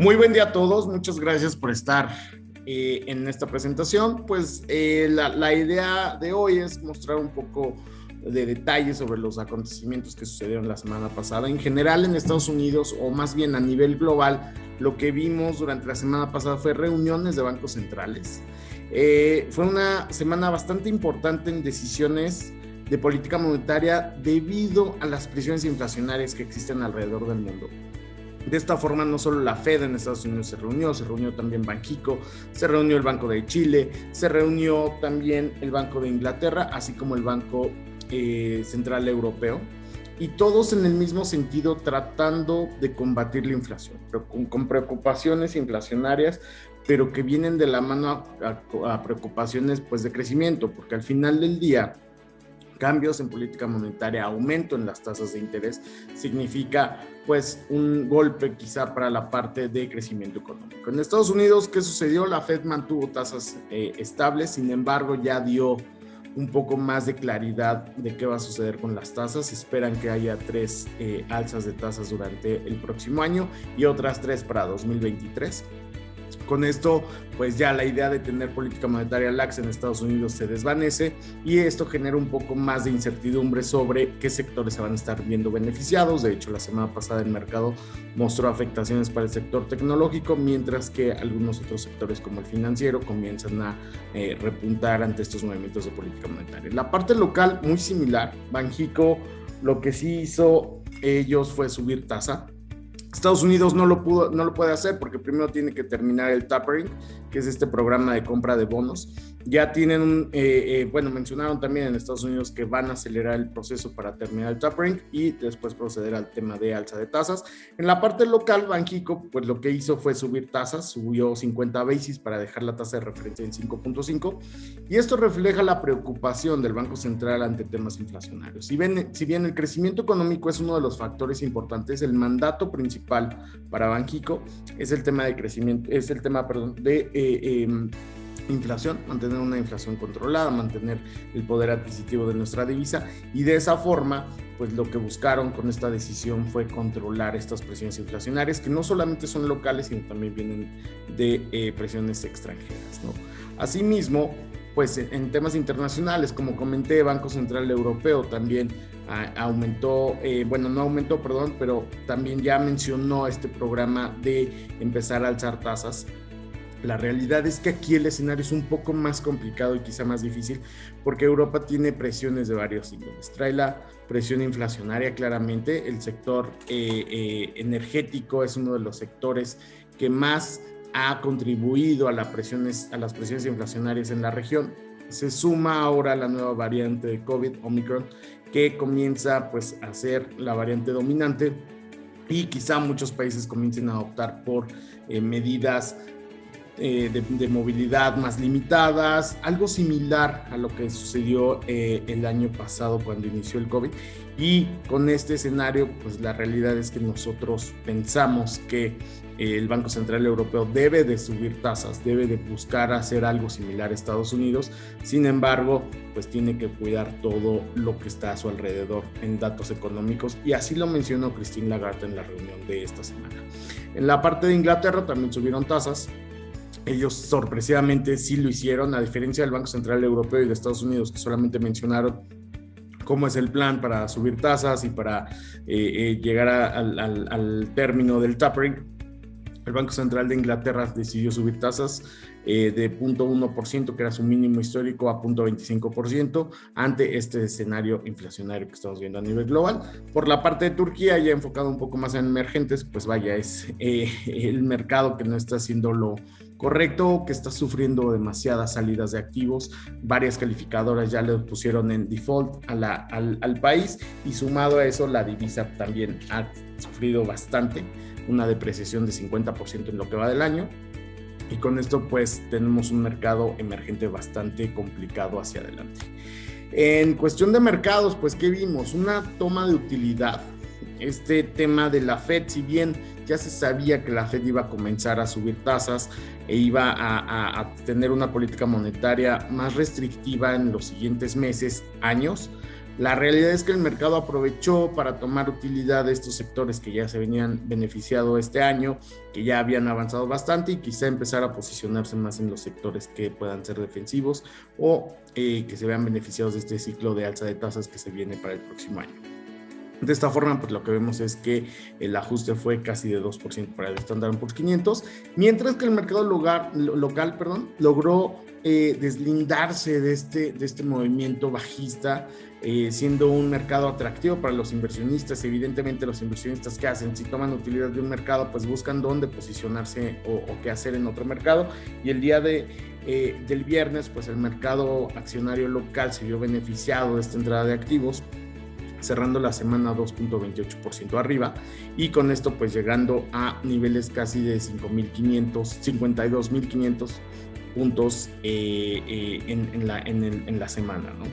Muy buen día a todos, muchas gracias por estar en esta presentación. Pues la idea de hoy es mostrar un poco de detalles sobre los acontecimientos que sucedieron la semana pasada. En general en Estados Unidos, o más bien a nivel global, lo que vimos durante la semana pasada fue reuniones de bancos centrales. Fue una semana bastante importante en decisiones de política monetaria debido a las presiones inflacionarias que existen alrededor del mundo. De esta forma, no solo la Fed en Estados Unidos se reunió también Banxico, se reunió el Banco de Chile, se reunió también el Banco de Inglaterra, así como el Banco Central Europeo, y todos en el mismo sentido tratando de combatir la inflación, pero con preocupaciones inflacionarias, pero que vienen de la mano a preocupaciones pues, de crecimiento, porque al final del día, cambios en política monetaria, aumento en las tasas de interés, significa pues un golpe quizá para la parte de crecimiento económico. En Estados Unidos, ¿qué sucedió? La Fed mantuvo tasas estables, sin embargo ya dio un poco más de claridad de qué va a suceder con las tasas. Esperan que haya 3 alzas de tasas durante el próximo año y otras 3 para 2023. Con esto, pues ya la idea de tener política monetaria laxa en Estados Unidos se desvanece y esto genera un poco más de incertidumbre sobre qué sectores se van a estar viendo beneficiados. De hecho, la semana pasada el mercado mostró afectaciones para el sector tecnológico, mientras que algunos otros sectores como el financiero comienzan a repuntar ante estos movimientos de política monetaria. La parte local, muy similar. Banxico lo que sí hizo ellos fue subir tasa. Estados Unidos no lo puede hacer porque primero tiene que terminar el tapering, que es este programa de compra de bonos. Ya tienen, mencionaron también en Estados Unidos que van a acelerar el proceso para terminar el tapering y después proceder al tema de alza de tasas. En la parte local, Banxico, pues lo que hizo fue subir tasas, subió 50 basis para dejar la tasa de referencia en 5.5, y esto refleja la preocupación del Banco Central ante temas inflacionarios. Si bien el crecimiento económico es uno de los factores importantes, el mandato principal para Banxico es el tema de crecimiento, es el tema, de inflación, mantener una inflación controlada, mantener el poder adquisitivo de nuestra divisa, y de esa forma pues lo que buscaron con esta decisión fue controlar estas presiones inflacionarias que no solamente son locales sino también vienen de presiones extranjeras, ¿no? Asimismo, pues en temas internacionales, como comenté, Banco Central Europeo también pero también ya mencionó este programa de empezar a alzar tasas. La realidad es que aquí el escenario es un poco más complicado y quizá más difícil porque Europa tiene presiones de varios índoles. Trae la presión inflacionaria claramente. El sector energético es uno de los sectores que más ha contribuido a las presiones inflacionarias en la región. Se suma ahora la nueva variante de COVID, Omicron, que comienza pues a ser la variante dominante, y quizá muchos países comiencen a optar por medidas de movilidad más limitadas, algo similar a lo que sucedió el año pasado cuando inició el COVID. Y con este escenario, pues la realidad es que nosotros pensamos que el Banco Central Europeo debe de subir tasas, debe de buscar hacer algo similar a Estados Unidos. Sin embargo, pues tiene que cuidar todo lo que está a su alrededor en datos económicos, y así lo mencionó Christine Lagarde en la reunión de esta semana. En la parte de Inglaterra también subieron tasas. Ellos sorpresivamente sí lo hicieron, a diferencia del Banco Central Europeo y de Estados Unidos, que solamente mencionaron cómo es el plan para subir tasas y para llegar al término del tapering. El Banco Central de Inglaterra decidió subir tasas de 0.1%, que era su mínimo histórico, a 0.25% ante este escenario inflacionario que estamos viendo a nivel global. Por la parte de Turquía, ya enfocado un poco más en emergentes, pues vaya, es el mercado que no está haciendo lo correcto, que está sufriendo demasiadas salidas de activos. Varias calificadoras ya le pusieron en default al país, y sumado a eso la divisa también ha sufrido bastante, una depreciación de 50% en lo que va del año, y con esto pues tenemos un mercado emergente bastante complicado hacia adelante. En cuestión de mercados, pues ¿qué vimos? Una toma de utilidad. Este tema de la Fed, si bien ya se sabía que la Fed iba a comenzar a subir tasas e iba a tener una política monetaria más restrictiva en los siguientes meses, años, La realidad es que el mercado aprovechó para tomar utilidad de estos sectores que ya se venían beneficiado este año, que ya habían avanzado bastante, y quizá empezar a posicionarse más en los sectores que puedan ser defensivos o que se vean beneficiados de este ciclo de alza de tasas que se viene para el próximo año. De esta forma, pues lo que vemos es que el ajuste fue casi de 2% para el Standard & Poor's 500, mientras que el mercado local logró deslindarse de este movimiento bajista, siendo un mercado atractivo para los inversionistas. Evidentemente, los inversionistas, ¿qué hacen? Si toman utilidad de un mercado, pues buscan dónde posicionarse o qué hacer en otro mercado, y el día del viernes, pues el mercado accionario local se vio beneficiado de esta entrada de activos, cerrando la semana 2.28% arriba, y con esto pues llegando a niveles casi de 52.500 puntos en la semana, ¿no?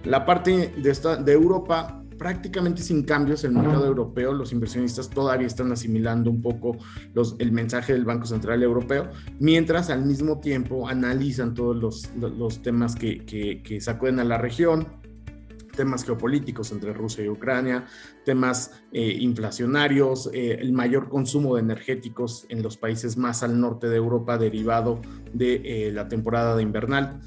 La parte de Europa, prácticamente sin cambios. El mercado europeo, los inversionistas todavía están asimilando un poco el mensaje del Banco Central Europeo, mientras al mismo tiempo analizan todos los temas que sacuden a la región, temas geopolíticos entre Rusia y Ucrania, temas inflacionarios, el mayor consumo de energéticos en los países más al norte de Europa derivado de la temporada de invernal,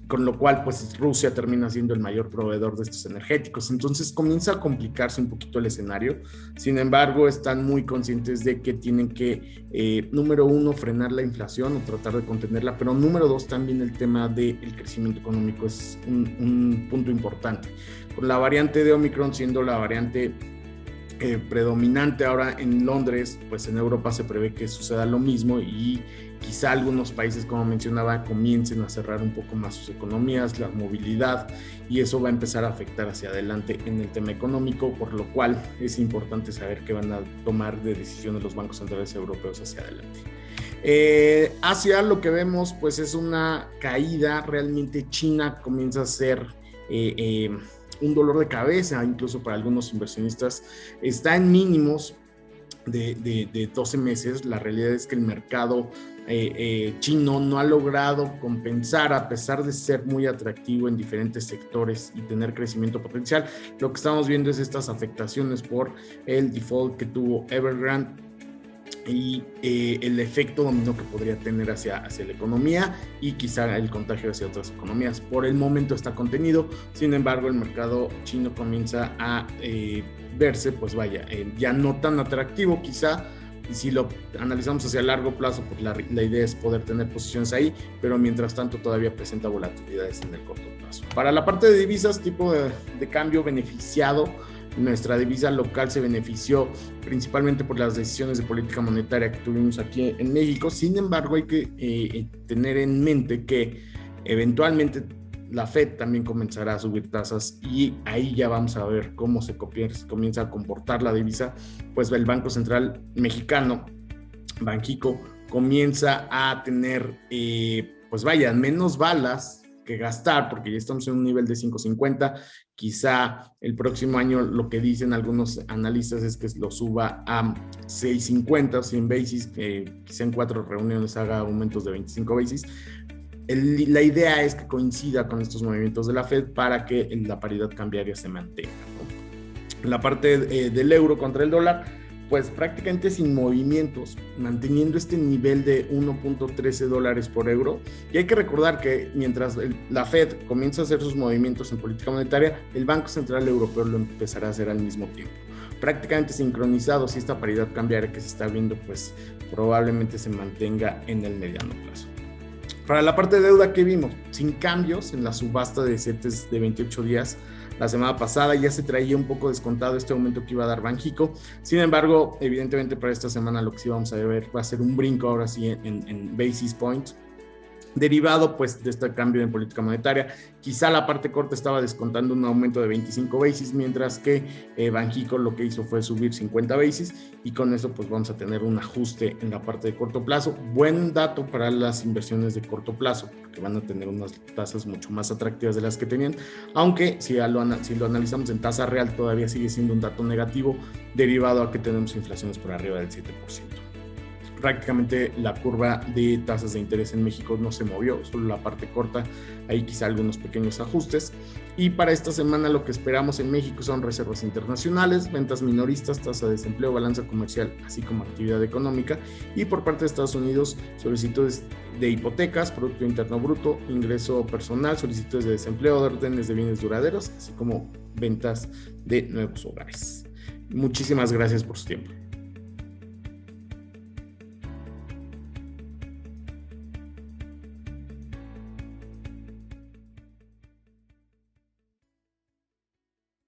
con lo cual pues Rusia termina siendo el mayor proveedor de estos energéticos. Entonces comienza a complicarse un poquito el escenario. Sin embargo, están muy conscientes de que tienen que, número uno, frenar la inflación o tratar de contenerla, pero número dos, también el tema del crecimiento económico es un punto importante. Con la variante de Omicron siendo la variante predominante ahora en Londres, pues en Europa se prevé que suceda lo mismo, y quizá algunos países, como mencionaba, comiencen a cerrar un poco más sus economías, la movilidad, y eso va a empezar a afectar hacia adelante en el tema económico, por lo cual es importante saber qué van a tomar de decisiones los bancos centrales europeos hacia adelante. Hacia lo que vemos pues es una caída. Realmente China comienza a ser un dolor de cabeza, incluso para algunos inversionistas. Está en mínimos de 12 meses. La realidad es que el mercado chino no ha logrado compensar, a pesar de ser muy atractivo en diferentes sectores y tener crecimiento potencial. Lo que estamos viendo es estas afectaciones por el default que tuvo Evergrande y el efecto dominó que podría tener hacia la economía y quizá el contagio hacia otras economías. Por el momento está contenido. Sin embargo, el mercado chino comienza a verse, pues vaya, ya no tan atractivo quizá. Y si lo analizamos hacia largo plazo, pues la idea es poder tener posiciones ahí, pero mientras tanto todavía presenta volatilidades en el corto plazo. Para la parte de divisas, tipo de cambio beneficiado, nuestra divisa local se benefició principalmente por las decisiones de política monetaria que tuvimos aquí en México. Sin embargo, hay que tener en mente que eventualmente la Fed también comenzará a subir tasas, y ahí ya vamos a ver cómo se comienza a comportar la divisa. Pues el Banco Central Mexicano, Banxico, comienza a tener pues vaya, menos balas que gastar, porque ya estamos en un nivel de 5.50. Quizá el próximo año, lo que dicen algunos analistas es que lo suba a 6.50 o 100 basis, que quizá en 4 reuniones haga aumentos de 25 basis. La idea es que coincida con estos movimientos de la Fed para que la paridad cambiaria se mantenga, ¿no? La parte del euro contra el dólar, pues prácticamente sin movimientos, manteniendo este nivel de 1.13 dólares por euro. Y hay que recordar que mientras la Fed comienza a hacer sus movimientos en política monetaria, el Banco Central Europeo lo empezará a hacer al mismo tiempo. Prácticamente sincronizados, y esta paridad cambiaria que se está viendo, pues probablemente se mantenga en el mediano plazo. Para la parte de deuda, que vimos sin cambios en la subasta de CETES de 28 días la semana pasada. Ya se traía un poco descontado este aumento que iba a dar Banxico. Sin embargo, evidentemente para esta semana lo que sí vamos a ver va a ser un brinco ahora sí en basis points, derivado pues de este cambio en política monetaria. Quizá la parte corta estaba descontando un aumento de 25 basis, mientras que Banxico lo que hizo fue subir 50 basis, y con eso pues vamos a tener un ajuste en la parte de corto plazo. Buen dato para las inversiones de corto plazo, porque van a tener unas tasas mucho más atractivas de las que tenían, aunque si lo analizamos en tasa real todavía sigue siendo un dato negativo, derivado a que tenemos inflaciones por arriba del 7%. prácticamente la curva de tasas de interés en México no se movió, solo la parte corta, ahí quizá algunos pequeños ajustes. Y para esta semana lo que esperamos en México son reservas internacionales, ventas minoristas, tasa de desempleo, balanza comercial, así como actividad económica. Y por parte de Estados Unidos, solicitudes de hipotecas, Producto Interno Bruto, ingreso personal, solicitudes de desempleo, órdenes de bienes duraderos, así como ventas de nuevos hogares. Muchísimas gracias por su tiempo.